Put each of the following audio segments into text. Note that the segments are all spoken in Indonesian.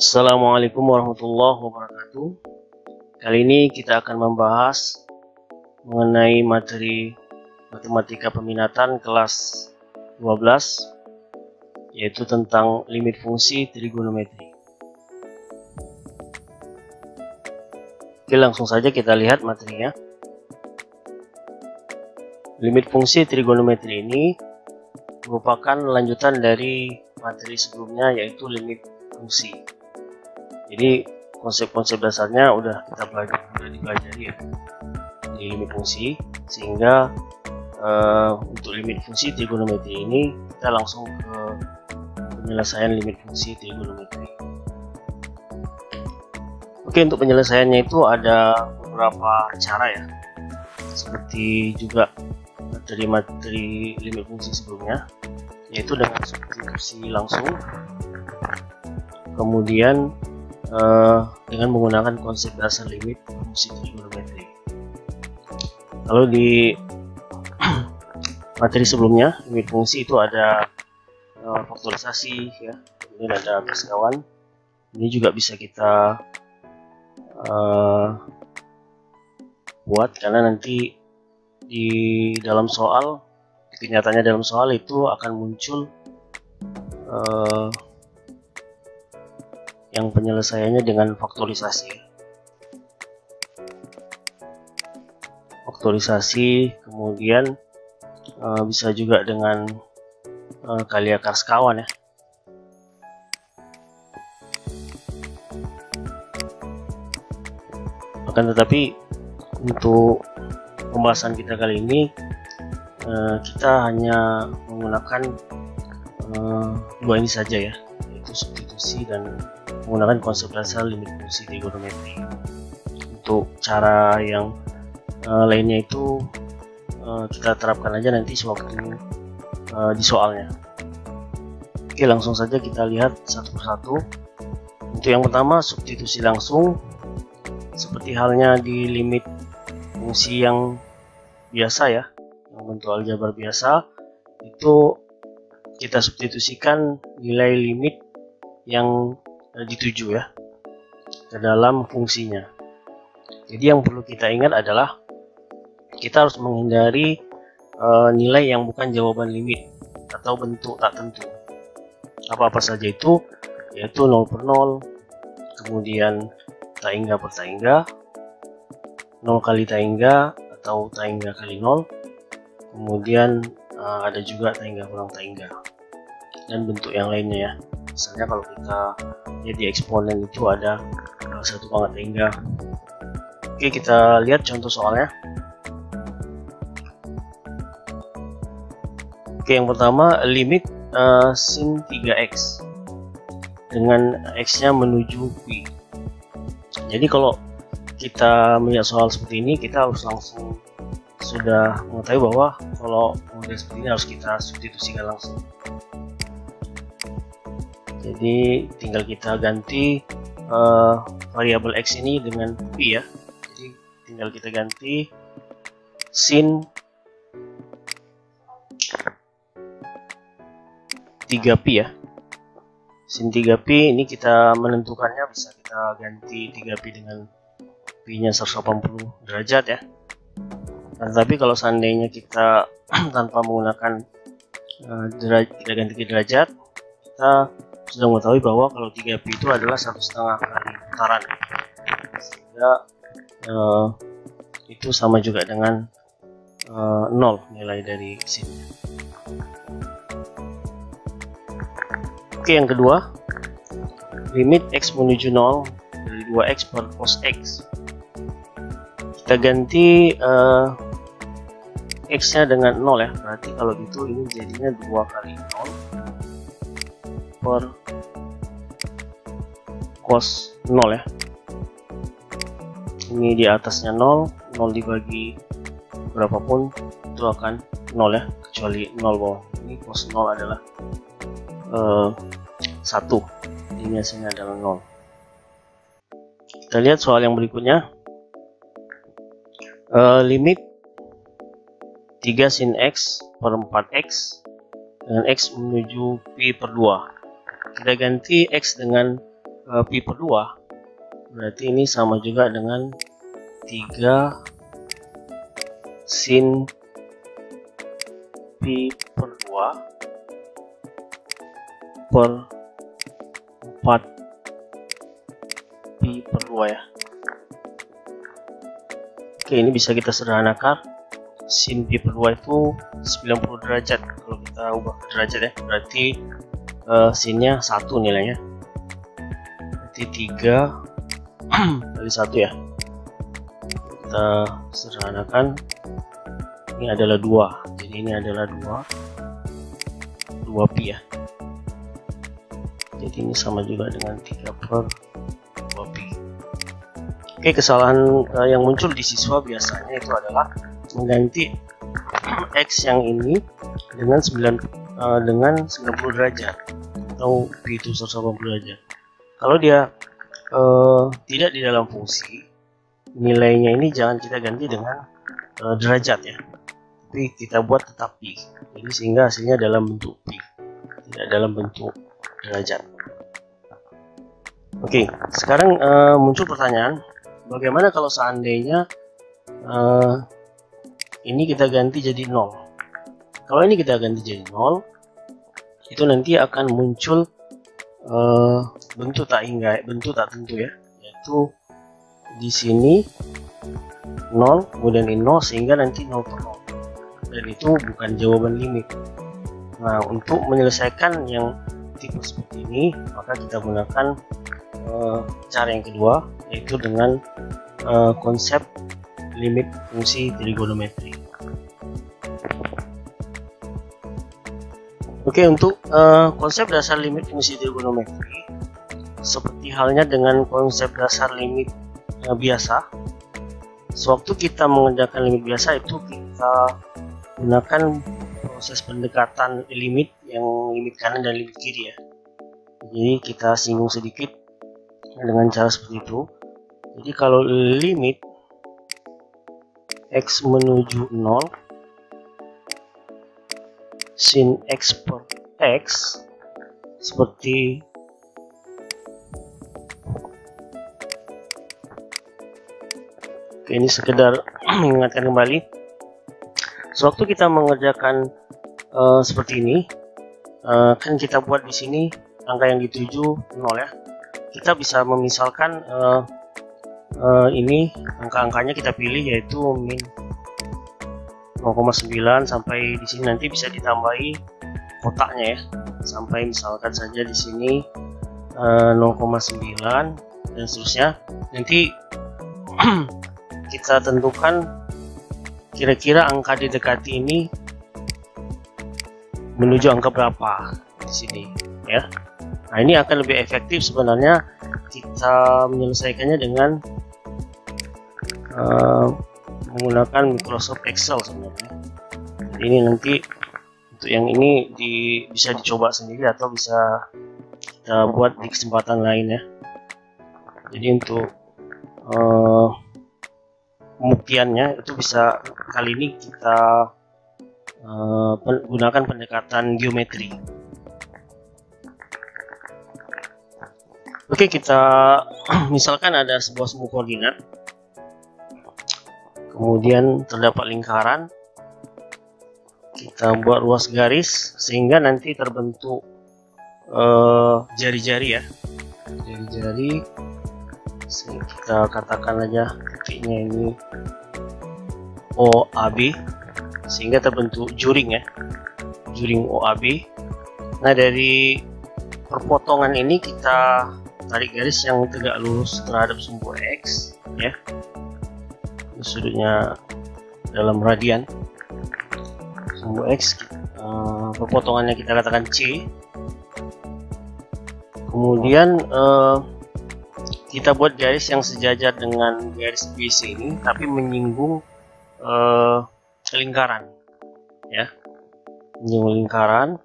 Assalamualaikum warahmatullahi wabarakatuh. Kali ini kita akan membahas mengenai materi matematika peminatan kelas 12, yaitu tentang limit fungsi trigonometri. Oke, langsung saja kita lihat materinya. Limit fungsi trigonometri ini merupakan lanjutan dari materi sebelumnya, yaitu limit fungsi. Jadi konsep-konsep dasarnya udah dipelajari ya di limit fungsi, sehingga untuk limit fungsi trigonometri ini kita langsung ke penyelesaian limit fungsi trigonometri. Oke, untuk penyelesaiannya itu ada beberapa cara ya, seperti juga dari materi limit fungsi sebelumnya, yaitu dengan substitusi langsung, kemudian dengan menggunakan konsep dasar limit fungsi trigonometri. Kalau di materi sebelumnya, limit fungsi itu ada faktorisasi ya, kemudian ada garis kawan. Ini juga bisa kita buat, karena nanti di dalam soal, kenyataannya dalam soal itu akan muncul yang penyelesaiannya dengan faktorisasi. Kemudian bisa juga dengan kali akar sekawan ya. Akan tetapi untuk pembahasan kita kali ini kita hanya menggunakan dua ini saja ya, yaitu substitusi dan menggunakan konsep dasar limit fungsi trigonometri. Untuk cara yang lainnya itu kita terapkan aja nanti sewaktu di soalnya. Oke, langsung saja kita lihat satu persatu. Untuk yang pertama, substitusi langsung. Seperti halnya di limit fungsi yang biasa ya, yang bentuk aljabar biasa, itu kita substitusikan nilai limit yang dituju ya ke dalam fungsinya. Jadi yang perlu kita ingat adalah kita harus menghindari nilai yang bukan jawaban limit atau bentuk tak tentu. Apa-apa saja itu, yaitu 0 per 0, kemudian taingga per taingga, 0 kali taingga atau taingga kali 0, kemudian ada juga taingga kurang taingga, dan bentuk yang lainnya ya. Misalnya kalau kita lihat di eksponen itu ada 1 pangkat taingga. Oke, kita lihat contoh soalnya. Oke, yang pertama, limit sin 3x dengan x nya menuju pi. Jadi kalau kita melihat soal seperti ini, kita harus langsung sudah mengetahui bahwa kalau model seperti ini harus kita substitusikan langsung. Jadi tinggal kita ganti variabel x ini dengan pi ya. Jadi tinggal kita ganti sin 3pi ya. Sin 3pi ini kita menentukannya bisa kita ganti 3pi dengan pi nya 180 derajat ya. Tetapi kalau seandainya kita tanpa menggunakan kita ganti ke derajat, kita sudah mengetahui bahwa kalau 3pi itu adalah 1,5 kali putaran, sehingga itu sama juga dengan 0 nilai dari sin. Oke, yang kedua, limit x menuju 0 dari 2x per cos x. Kita ganti x nya dengan 0 ya, berarti kalau gitu ini jadinya 2 kali 0 per cos 0 ya. Ini di atasnya 0 dibagi berapapun itu akan 0 ya, kecuali 0 bawah. Ini cos 0 adalah 1, ini hasilnya adalah 0. Kita lihat soal yang berikutnya. Limit 3 sin x per 4x dengan x menuju pi per 2. Kita ganti x dengan pi per 2, berarti ini sama juga dengan 3 sin pi per 2 per 4 pi per 2 ya. Oke, ini bisa kita sederhanakan. Sin pi per 2 itu 90 derajat. Kalau kita ubah ke derajat ya, berarti sinnya 1 nilainya. Berarti 3 kali 1 ya. Kita sederhanakan. Ini adalah 2. Jadi ini adalah 2 pi ya. Jadi ini sama juga dengan 3 per 2 pi. Oke, kesalahan yang muncul di siswa biasanya itu adalah mengganti X yang ini dengan 90 derajat atau pi itu 180 derajat. Kalau dia tidak di dalam fungsi, nilainya ini jangan kita ganti dengan derajat ya, tapi kita buat tetap pi. Jadi sehingga hasilnya dalam bentuk pi, tidak dalam bentuk derajat. Oke, sekarang muncul pertanyaan, bagaimana kalau seandainya ini kita ganti jadi 0? Kalau ini kita ganti jadi 0, itu nanti akan muncul bentuk tak tentu ya, yaitu di sini 0, kemudian ini 0, sehingga nanti 0 per 0, dan itu bukan jawaban limit. Nah, untuk menyelesaikan yang tipe seperti ini, maka kita gunakan cara yang kedua, yaitu dengan konsep limit fungsi trigonometri. Oke, untuk konsep dasar limit fungsi trigonometri, seperti halnya dengan konsep dasar limit biasa, sewaktu kita mengerjakan limit biasa itu kita gunakan proses pendekatan limit yang limit kanan dan limit kiri ya. Jadi kita singgung sedikit dengan cara seperti itu. Jadi kalau limit X menuju 0 sin X per X seperti ini sekedar mengingatkan kembali, sewaktu kita mengerjakan seperti ini, kan kita buat di sini angka yang dituju 0 ya. Kita bisa memisalkan ini angka-angkanya kita pilih, yaitu min 0,9 sampai di sini, nanti bisa ditambahi kotaknya ya, sampai misalkan saja di sini 0,9 dan seterusnya. Nanti kita tentukan kira-kira angka didekati ini menuju angka berapa di sini ya. Nah, ini akan lebih efektif sebenarnya kita menyelesaikannya dengan menggunakan Microsoft Excel sebenarnya. Jadi ini nanti untuk yang ini bisa dicoba sendiri atau bisa kita buat di kesempatan lain ya. Jadi untuk pembuktiannya itu bisa kali ini kita gunakan pendekatan geometri. Oke, kita misalkan ada sebuah sumbu koordinat, kemudian terdapat lingkaran, kita buat ruas garis sehingga nanti terbentuk jari-jari ya, jari-jari. Kita katakan aja titiknya ini OAB, sehingga terbentuk juring ya, juring OAB. Nah, dari perpotongan ini kita tarik garis yang tegak lurus terhadap sumbu X ya, sudutnya dalam radian sumbu X, perpotongannya kita katakan C. Kemudian kita buat garis yang sejajar dengan garis BC ini, tapi menyinggung lingkaran ya, menyinggung lingkaran.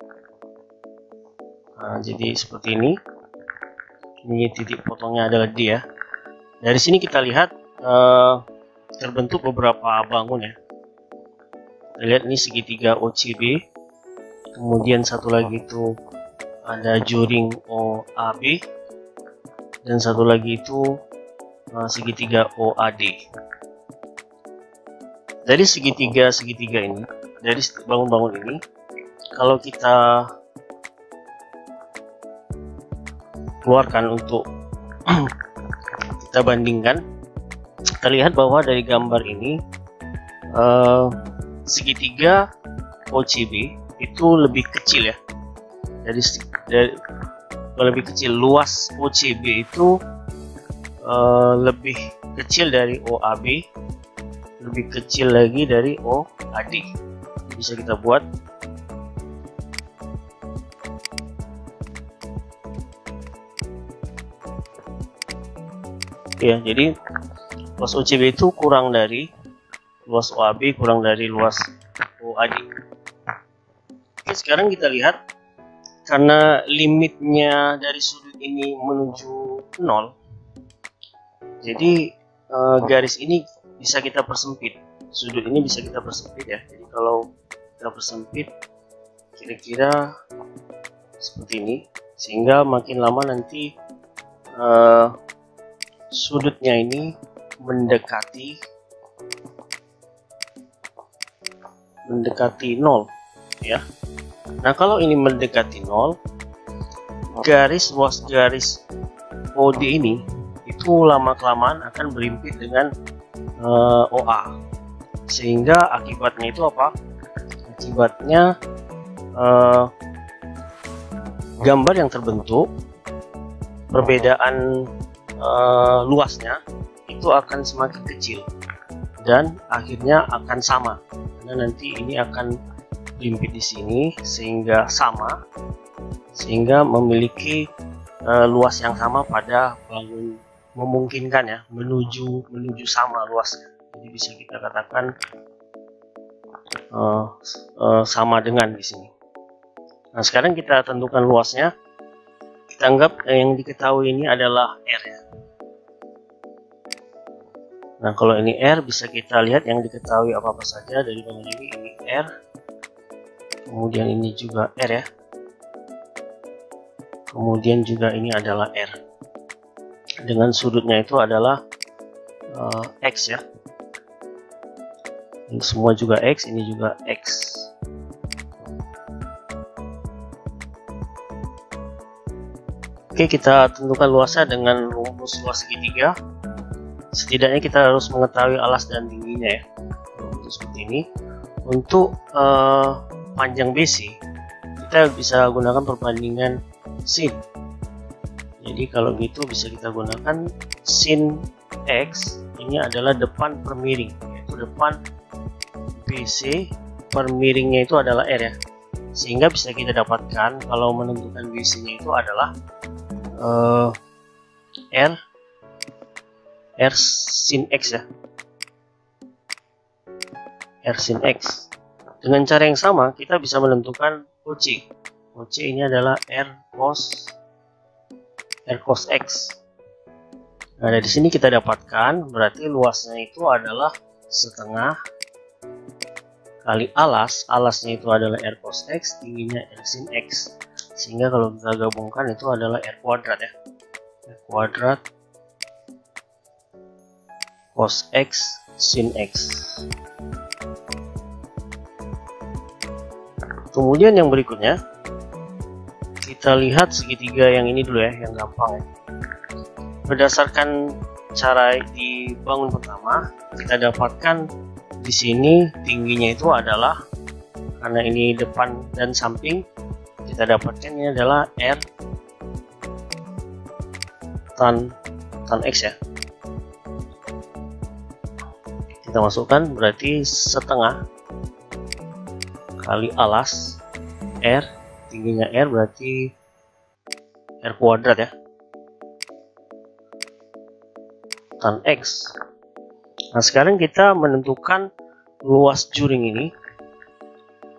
Nah, jadi seperti ini titik potongnya adalah D ya. Dari sini kita lihat terbentuk beberapa bangun ya. Kita lihat ini segitiga OCB, kemudian satu lagi itu ada juring OAB, dan satu lagi itu segitiga OAD. Dari segitiga ini, dari bangun-bangun ini, kalau kita keluarkan untuk kita bandingkan, kita lihat bahwa dari gambar ini segitiga OCB itu lebih kecil ya, dari lebih kecil. Luas OCB itu lebih kecil dari OAB, lebih kecil lagi dari OAD. Bisa kita buat ya, jadi luas OCB itu kurang dari luas OAB, kurang dari luas OAD. Oke, sekarang kita lihat, karena limitnya dari sudut ini menuju 0, jadi garis ini bisa kita persempit, sudut ini bisa kita persempit ya. Jadi kalau kita persempit kira-kira seperti ini, sehingga makin lama nanti sudutnya ini mendekati 0 ya. Nah, kalau ini mendekati 0, luas garis OD ini itu lama-kelamaan akan berimpit dengan OA, sehingga akibatnya itu apa? Akibatnya gambar yang terbentuk, perbedaan luasnya itu akan semakin kecil dan akhirnya akan sama, karena nanti ini akan berimpit di sini sehingga sama, sehingga memiliki luas yang sama pada bangun, memungkinkan ya menuju sama luasnya. Jadi bisa kita katakan sama dengan di sini. Nah, sekarang kita tentukan luasnya. Kita anggap yang diketahui ini adalah R ya. Nah, kalau ini R, bisa kita lihat yang diketahui apa-apa saja dari bangun ini R, kemudian ini juga R ya, kemudian juga ini adalah R, dengan sudutnya itu adalah X ya. Ini semua juga X, ini juga X. Oke, kita tentukan luasnya dengan rumus luas segitiga. Setidaknya kita harus mengetahui alas dan tingginya ya. Untuk seperti ini. Untuk panjang BC, kita bisa gunakan perbandingan sin. Jadi kalau gitu bisa kita gunakan sin X, ini adalah depan per miring, yaitu depan BC per miringnya itu adalah R ya. Sehingga bisa kita dapatkan kalau menentukan BC nya itu adalah R sin X ya, R sin X. Dengan cara yang sama kita bisa menentukan OC. OC ini adalah R cos X. Nah, dari sini kita dapatkan berarti luasnya itu adalah setengah kali alasnya itu adalah R cos X, tingginya R sin X. Sehingga kalau kita gabungkan itu adalah R kuadrat ya, R kuadrat cos X sin X. Kemudian yang berikutnya, kita lihat segitiga yang ini dulu ya, yang gampang ya. Berdasarkan cara di bangun pertama, kita dapatkan di sini tingginya itu adalah, karena ini depan dan samping, kita dapatkan ini adalah R tan X ya. Kita masukkan berarti setengah kali alas R, tingginya R berarti R kuadrat ya, tan X. Nah, sekarang kita menentukan luas juring ini.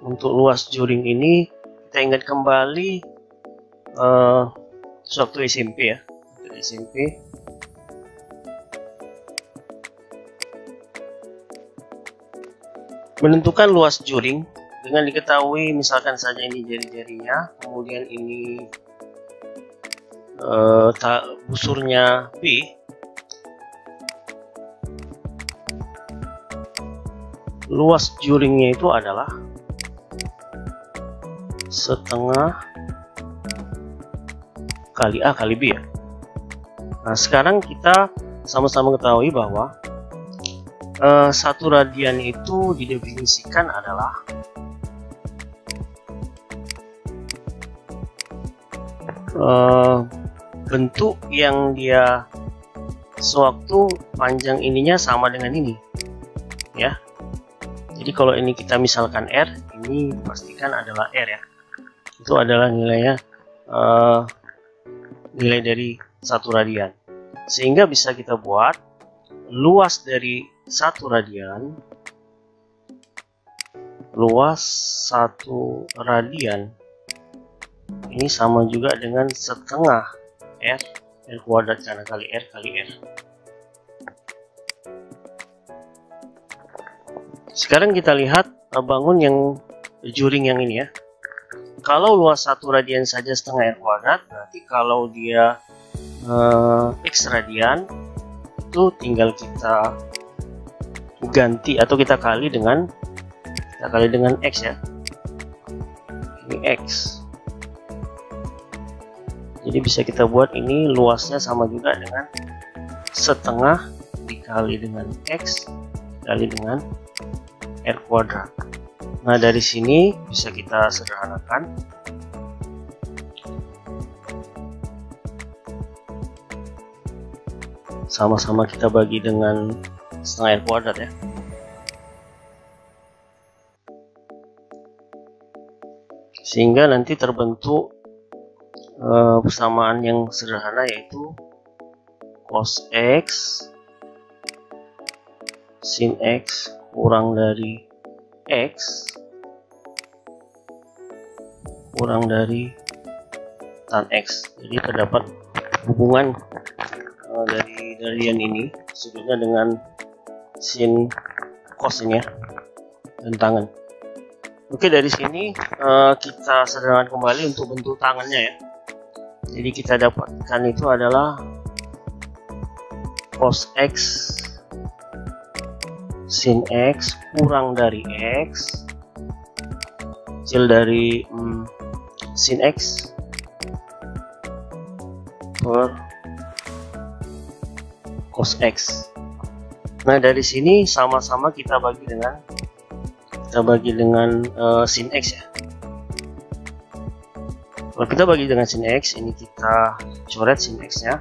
Untuk luas juring ini kita ingat kembali waktu SMP ya, SMP. Menentukan luas juring dengan diketahui misalkan saja ini jari-jarinya, kemudian ini busurnya B, luas juringnya itu adalah setengah kali A kali B ya. Nah, sekarang kita sama-sama ketahui bahwa satu radian itu didefinisikan adalah bentuk yang dia sewaktu panjang ininya sama dengan ini ya. Jadi kalau ini kita misalkan R, ini dipastikan adalah R ya. Itu adalah nilainya, nilai dari satu radian. Sehingga bisa kita buat luas dari satu radian, ini sama juga dengan setengah R kuadrat karena kali R kali R. Sekarang kita lihat bangun yang juring yang ini ya. Kalau luas satu radian saja setengah R kuadrat, berarti kalau dia X radian itu tinggal kita ganti atau kita kali dengan X ya. Ini X. Jadi bisa kita buat ini luasnya sama juga dengan setengah dikali dengan X dikali dengan R kuadrat. Nah, dari sini bisa kita sederhanakan. Sama-sama kita bagi dengan setengah R kuadrat ya. Sehingga nanti terbentuk persamaan yang sederhana, yaitu cos X sin X kurang dari X kurang dari tan X. Jadi terdapat hubungan dari radian ini sudutnya dengan sin cos ini ya, dan tangan. Oke, dari sini kita sederhanakan kembali untuk bentuk tangannya ya. Jadi kita dapatkan itu adalah cos X sin X kurang dari X kecil dari sin X per cos X. Nah, dari sini sama-sama kita bagi dengan sin X ya. Kalau kita bagi dengan sin X, ini kita coret sin X nya.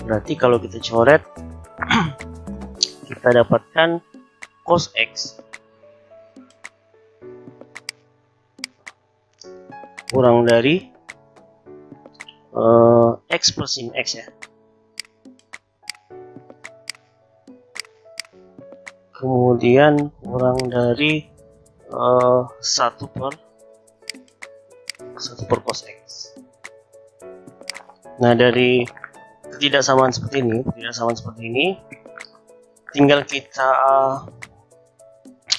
Berarti kalau kita coret kita dapatkan cos X kurang dari X per sin X ya. Kemudian kurang dari 1 per cos X. Nah, dari ketidaksamaan seperti ini, tinggal kita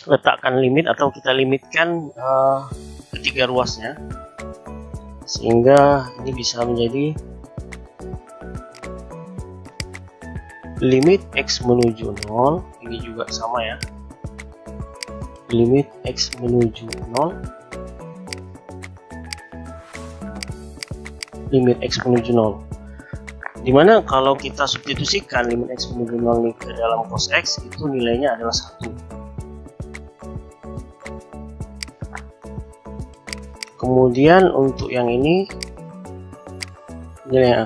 letakkan limit atau kita limitkan ketiga ruasnya, sehingga ini bisa menjadi limit X menuju 0. Ini juga sama ya, limit X menuju 0, limit X menuju 0. Dimana kalau kita substitusikan limit X menuju 0 ini ke dalam cos X, itu nilainya adalah 1. Kemudian untuk yang ini, nilai yang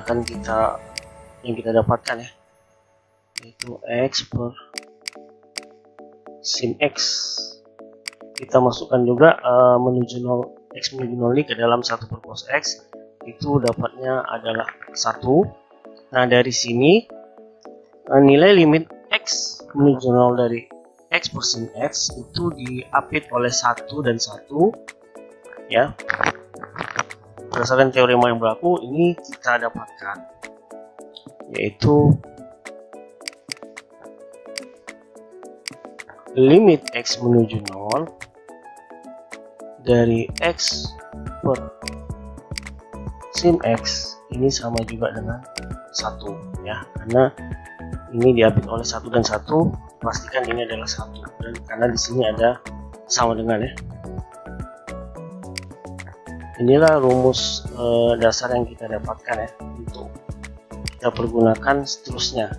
kita dapatkan ya, yaitu X per sin X. Kita masukkan juga menuju 0, X menuju 0 ini ke dalam 1 per cos X, itu dapatnya adalah 1. Nah, dari sini nilai limit X menuju 0 dari X per sin X itu diapit oleh 1 dan 1 ya. Berdasarkan teorema yang berlaku, ini kita dapatkan yaitu limit X menuju 0 dari X per sin X ini sama juga dengan 1 ya, karena ini diapit oleh 1 dan 1, pastikan ini adalah 1, dan karena di sini ada sama dengan ya. Inilah rumus dasar yang kita dapatkan ya, untuk kita pergunakan seterusnya.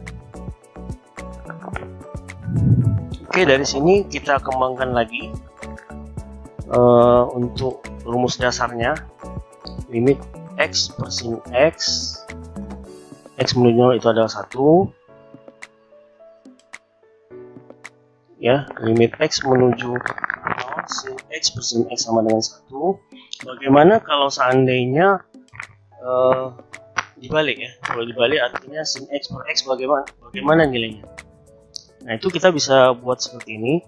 Oke, dari sini kita kembangkan lagi untuk rumus dasarnya. Limit X per sin X, X menuju 0 itu adalah 1 ya. Limit X menuju 0 sin X per sin X sama dengan 1. Bagaimana kalau seandainya dibalik ya? Kalau dibalik artinya sin X per X bagaimana nilainya? Nah, itu kita bisa buat seperti ini.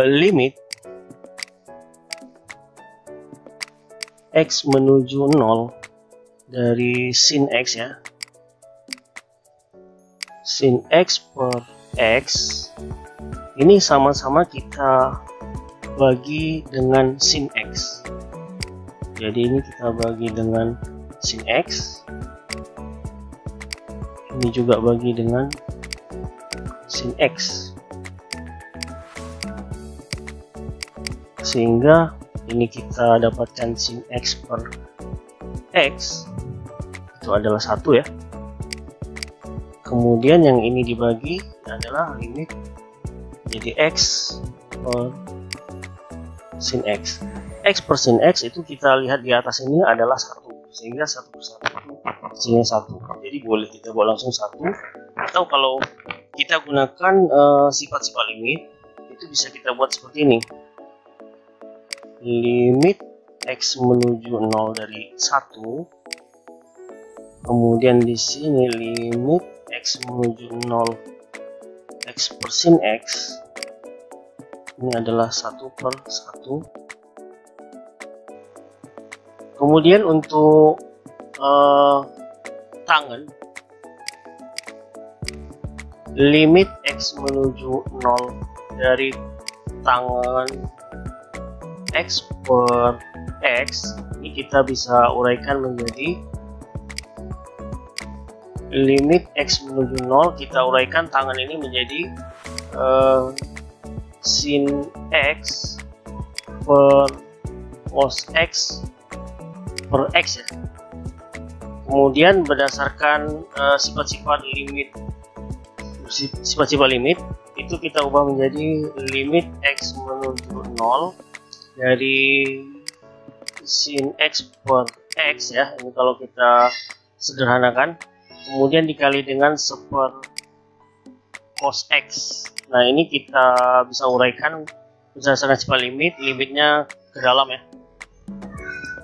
Limit X menuju 0 dari sin X ya, sin X per X ini sama-sama kita bagi dengan sin X. Jadi ini kita bagi dengan sin X, ini juga bagi dengan sin X, sehingga ini kita dapatkan sin X per X itu adalah 1 ya. Kemudian yang ini dibagi adalah limit jadi X per sin X. X per sin X itu kita lihat di atas ini adalah 1, sehingga 1 per 1 itu hasilnya 1. Jadi boleh kita buat langsung 1, atau kalau kita gunakan sifat-sifat limit itu bisa kita buat seperti ini. Limit X menuju 0 dari 1, kemudian di sini limit X menuju 0 X per sin X ini adalah 1 per 1. Kemudian untuk tangan, limit X menuju 0 dari tangan X per X ini kita bisa uraikan menjadi limit X menuju 0, kita uraikan tangan ini menjadi sin X per cos X per X ya. Kemudian berdasarkan sifat-sifat limit itu kita ubah menjadi limit X menuju 0 dari sin X per X ya, ini kalau kita sederhanakan, kemudian dikali dengan 1 per cos X. Nah, ini kita bisa uraikan berdasarkan sifat limitnya ke dalam ya.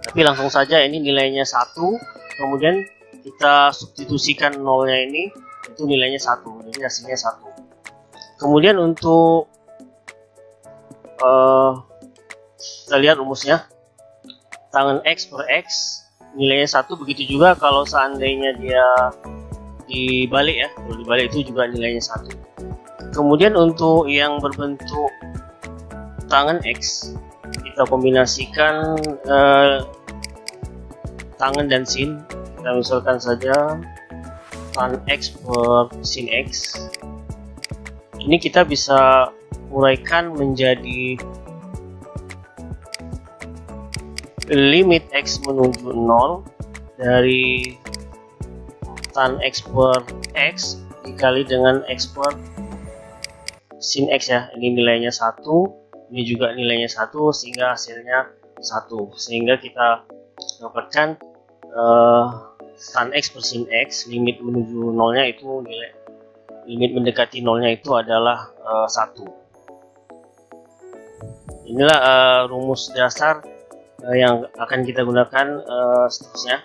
Tapi langsung saja ini nilainya 1, kemudian kita substitusikan nolnya ini, itu nilainya 1, jadi hasilnya 1. Kemudian untuk kita lihat rumusnya, tangan X per X nilainya 1, begitu juga kalau seandainya dia dibalik ya, kalau dibalik itu juga nilainya 1. Kemudian untuk yang berbentuk tangan X, kita kombinasikan tangan dan sin. Kita misalkan saja tan X per sin X, ini kita bisa uraikan menjadi limit X menuju 0 dari tan X per X dikali dengan X per sin X ya. Ini nilainya 1, ini juga nilainya 1, sehingga hasilnya 1, sehingga kita dapatkan tan X per sin X limit menuju 0-nya itu nilai limit mendekati 0-nya itu adalah 1. Inilah rumus dasar yang akan kita gunakan seterusnya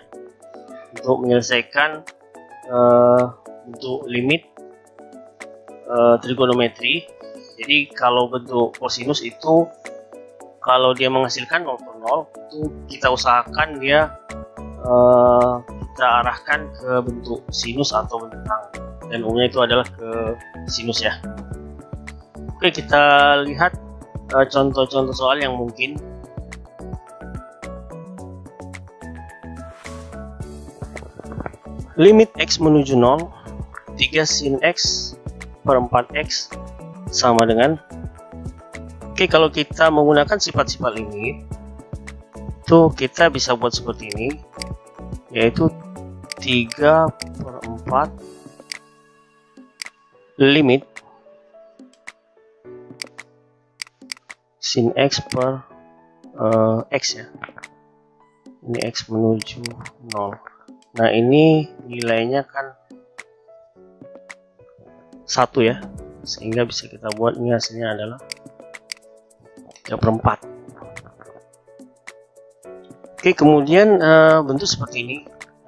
untuk menyelesaikan untuk limit trigonometri. Jadi kalau bentuk kosinus itu kalau dia menghasilkan 0 per 0 itu kita usahakan dia kita arahkan ke bentuk sinus atau bentuk tangan, dan umumnya itu adalah ke sinus ya. Oke, kita lihat contoh-contoh soal yang mungkin. limit X menuju 0, 3 sin X per 4X sama dengan, oke, kalau kita menggunakan sifat-sifat limit itu kita bisa buat seperti ini, yaitu 3/4 limit sin X per X ya, ini X menuju 0. Nah, ini nilainya kan 1 ya, sehingga bisa kita buat ini hasilnya adalah 3/4. Oke, kemudian bentuk seperti ini.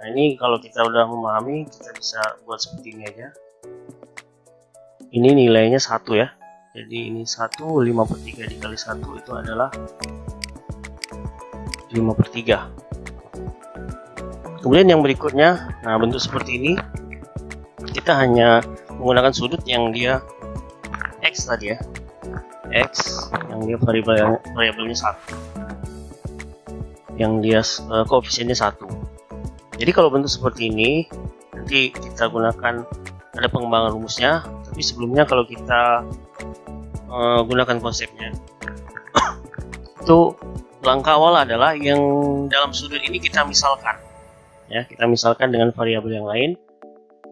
Nah, ini kalau kita udah memahami, kita bisa buat seperti ini aja. Ini nilainya 1 ya, jadi ini 1, 5/3 dikali 1 itu adalah 5/3. Kemudian yang berikutnya, nah bentuk seperti ini, kita hanya menggunakan sudut yang dia X tadi ya, X yang dia variabelnya 1, yang dia koefisiennya 1. Jadi kalau bentuk seperti ini, nanti kita gunakan, ada pengembangan rumusnya, tapi sebelumnya kalau kita gunakan konsepnya itu langkah awal adalah yang dalam sudut ini kita misalkan ya, kita misalkan dengan variabel yang lain.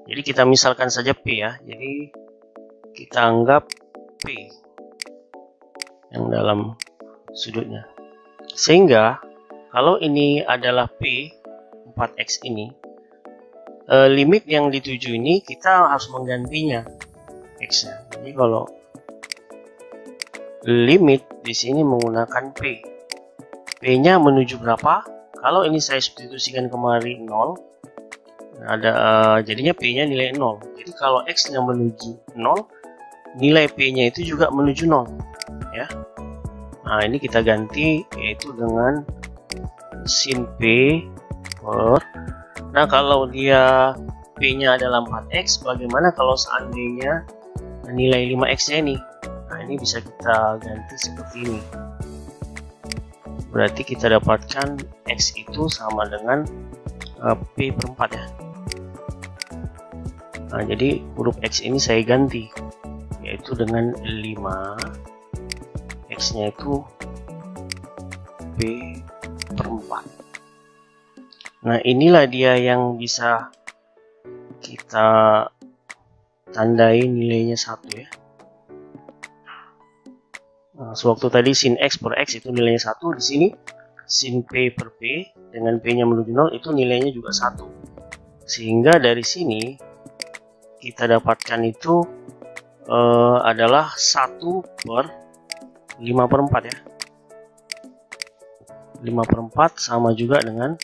Jadi kita misalkan saja P ya, jadi kita anggap P yang dalam sudutnya, sehingga kalau ini adalah P 4X ini, limit yang dituju ini kita harus menggantinya X nya. Jadi kalau limit di sini menggunakan P, P-nya menuju berapa? Kalau ini saya substitusikan kemari 0, ada jadinya P-nya nilai 0. Jadi kalau X-nya menuju 0, nilai P-nya itu juga menuju 0 ya. Nah, ini kita ganti yaitu dengan sin P per, nah kalau dia P-nya adalah 4X, bagaimana kalau seandainya nilai 5X-nya ini? Nah, ini bisa kita ganti seperti ini. Berarti kita dapatkan X itu sama dengan P per 4 ya. Nah, jadi huruf X ini saya ganti, yaitu dengan 5, X-nya itu P per 4. Nah, inilah dia yang bisa kita tandai nilainya 1 ya. Nah, sewaktu tadi sin X per X itu nilainya 1, di sini sin P per P dengan P-nya menuju 0 itu nilainya juga 1. Sehingga dari sini kita dapatkan itu adalah 1 per 5/4 ya. 5/4 sama juga dengan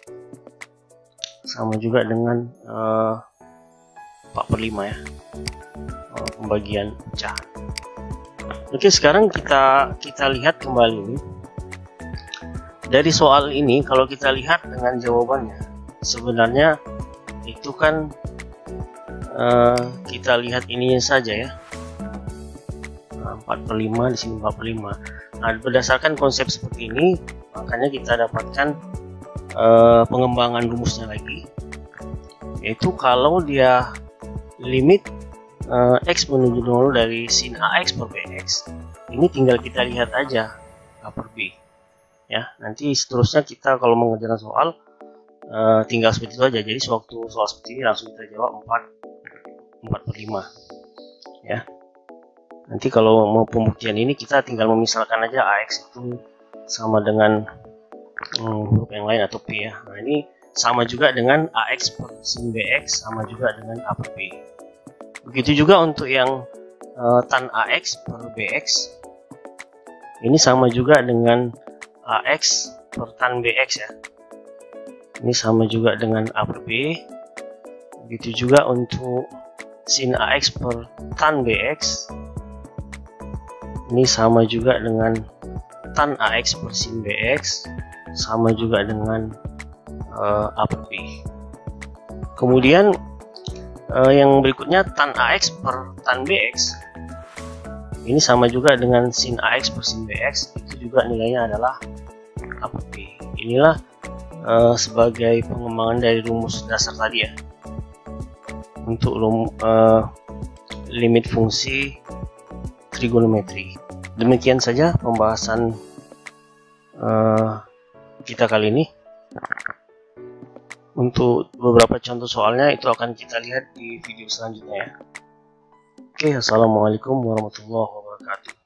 4/5 ya, pembagian pecahan. Oke, sekarang kita lihat kembali dari soal ini. Kalau kita lihat dengan jawabannya, sebenarnya itu kan kita lihat ininya saja ya, 4/5 di sini 4/5. Nah, berdasarkan konsep seperti ini, makanya kita dapatkan pengembangan rumusnya lagi, yaitu kalau dia limit X menuju 0 dari sin AX per BX, ini tinggal kita lihat aja A per B ya. Nanti seterusnya kita kalau mengerjakan soal tinggal seperti itu aja. Jadi sewaktu soal seperti ini langsung kita jawab 4/5 ya. Nanti kalau mau pembuktian ini kita tinggal memisahkan aja AX itu sama dengan huruf yang lain atau P ya. Nah, ini sama juga dengan AX per sin BX sama juga dengan A per B. Begitu juga untuk yang tan AX per BX, ini sama juga dengan AX per tan BX ya. Ini sama juga dengan A per B. Begitu juga untuk sin AX per tan BX, ini sama juga dengan tan AX per sin BX, sama juga dengan A per B. Kemudian yang berikutnya tan AX per tan BX, ini sama juga dengan sin AX per sin BX, itu juga nilainya adalah A per B. Inilah sebagai pengembangan dari rumus dasar tadi ya. untuk limit fungsi trigonometri. Demikian saja pembahasan kita kali ini. Untuk beberapa contoh soalnya itu akan kita lihat di video selanjutnya ya. Oke, assalamualaikum warahmatullahi wabarakatuh.